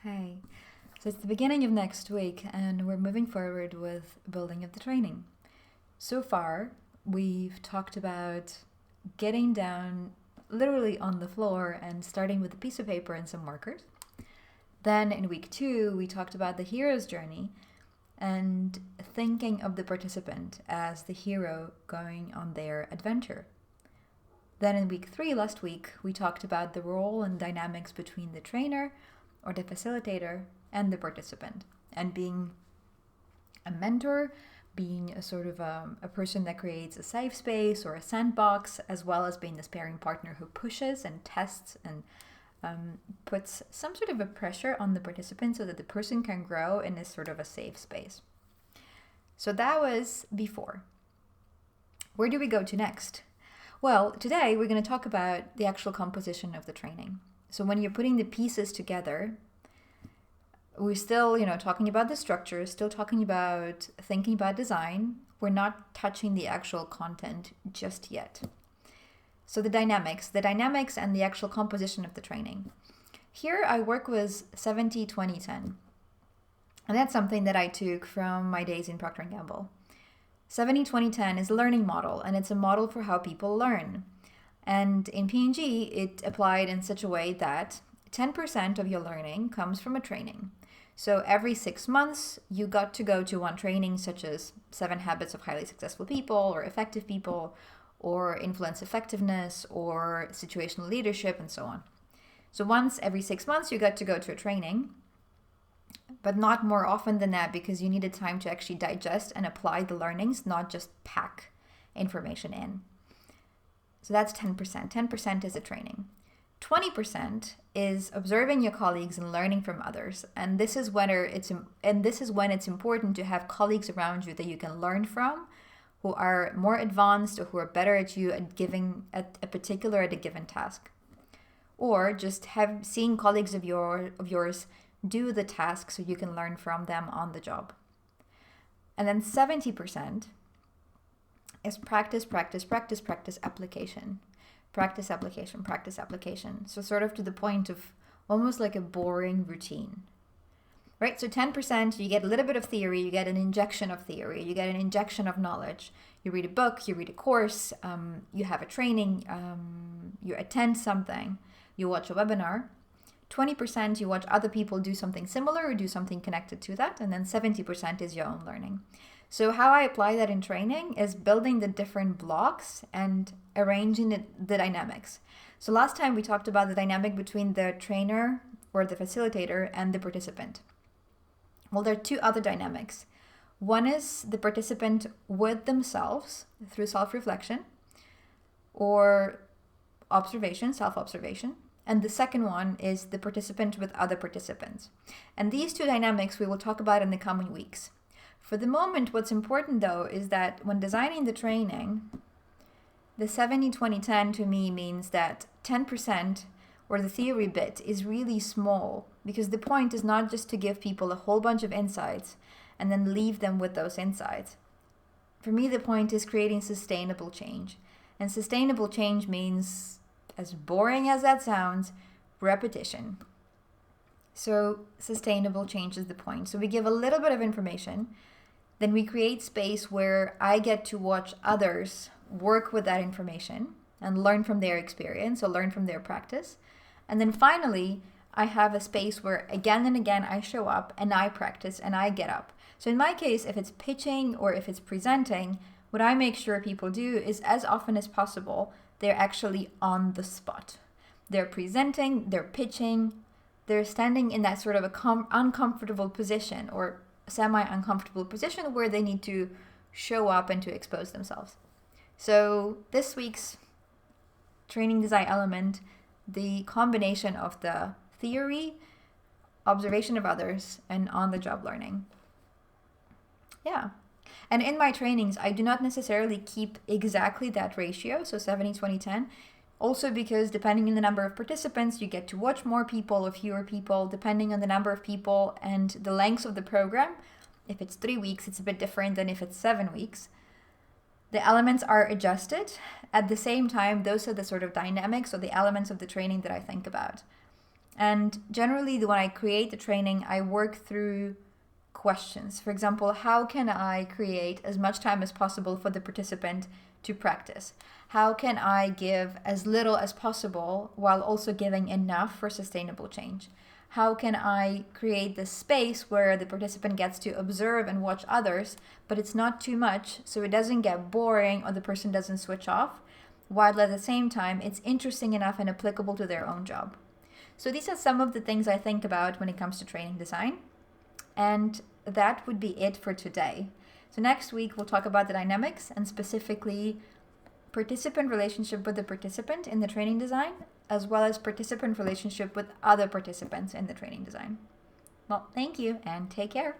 Hey, so it's the beginning of next week, and we're moving forward with building of the training. So far, we've talked about getting down literally on the floor and starting with a piece of paper and some markers. Then in week 2, we talked about the hero's journey and thinking of the participant as the hero going on their adventure. Then in week 3, last week, we talked about the role and dynamics between the trainer or the facilitator and the participant, and being a mentor, being a sort of a person that creates a safe space or a sandbox, as well as being the sparring partner who pushes and tests and puts some sort of a pressure on the participant so that the person can grow in this sort of a safe space. So that was before. Where do we go to next? Well, today we're going to talk about the actual composition of the training. So when you're putting the pieces together, we're still, talking about the structure, still talking about thinking about design. We're not touching the actual content just yet. So the dynamics and the actual composition of the training. Here I work with 70-20-10. And that's something that I took from my days in Procter & Gamble. 70-20-10 is a learning model, and it's a model for how people learn. And in P&G, it applied in such a way that 10% of your learning comes from a training. So every 6 months, you got to go to one training, such as 7 Habits of Highly Successful People, or Effective People, or Influence Effectiveness, or Situational Leadership, and so on. So once every 6 months, you got to go to a training, but not more often than that, because you needed time to actually digest and apply the learnings, not just pack information in. So that's 10%. 10% is a training. 20% is observing your colleagues and learning from others. And this is when it's important to have colleagues around you that you can learn from, who are more advanced or who are better at you at a given task. Or just seeing colleagues of yours do the task so you can learn from them on the job. And then 70% is practice, application. Practice, application. So sort of to the point of almost like a boring routine. Right? So 10%, you get a little bit of theory, you get an injection of theory, you get an injection of knowledge. You read a book, you read a course, you have a training, you attend something, you watch a webinar. 20% you watch other people do something similar or do something connected to that, and then 70% is your own learning. So how I apply that in training is building the different blocks and arranging the dynamics. So last time we talked about the dynamic between the trainer or the facilitator and the participant. Well, there are 2 other dynamics. One is the participant with themselves through self-reflection or observation, self-observation. And the second one is the participant with other participants. And these 2 dynamics we will talk about in the coming weeks. For the moment, what's important though is that when designing the training, the 70-20-10 to me means that 10% or the theory bit is really small, because the point is not just to give people a whole bunch of insights and then leave them with those insights. For me, the point is creating sustainable change. And sustainable change means, as boring as that sounds, repetition. So sustainable change is the point. So we give a little bit of information, then we create space where I get to watch others work with that information and learn from their experience or learn from their practice. And then finally, I have a space where again and again I show up and I practice and I get up. So in my case, if it's pitching or if it's presenting, what I make sure people do is, as often as possible, they're actually on the spot. They're presenting, they're pitching, they're standing in that sort of uncomfortable position or semi-uncomfortable position where they need to show up and to expose themselves. So this week's training design element, the combination of the theory, observation of others, and on-the-job learning. Yeah. And in my trainings, I do not necessarily keep exactly that ratio, so 70-20-10. Also because depending on the number of participants, you get to watch more people or fewer people, depending on the number of people and the length of the program. If it's 3 weeks, it's a bit different than if it's 7 weeks. The elements are adjusted. At the same time, those are the sort of dynamics or the elements of the training that I think about. And generally, when I create the training, I work through questions. For example, how can I create as much time as possible for the participant to practice? How can I give as little as possible while also giving enough for sustainable change? How can I create this space where the participant gets to observe and watch others, but it's not too much so it doesn't get boring or the person doesn't switch off, while at the same time it's interesting enough and applicable to their own job? So these are some of the things I think about when it comes to training design. And that would be it for today. So next week we'll talk about the dynamics and specifically participant relationship with the participant in the training design, as well as participant relationship with other participants in the training design. Well, thank you and take care.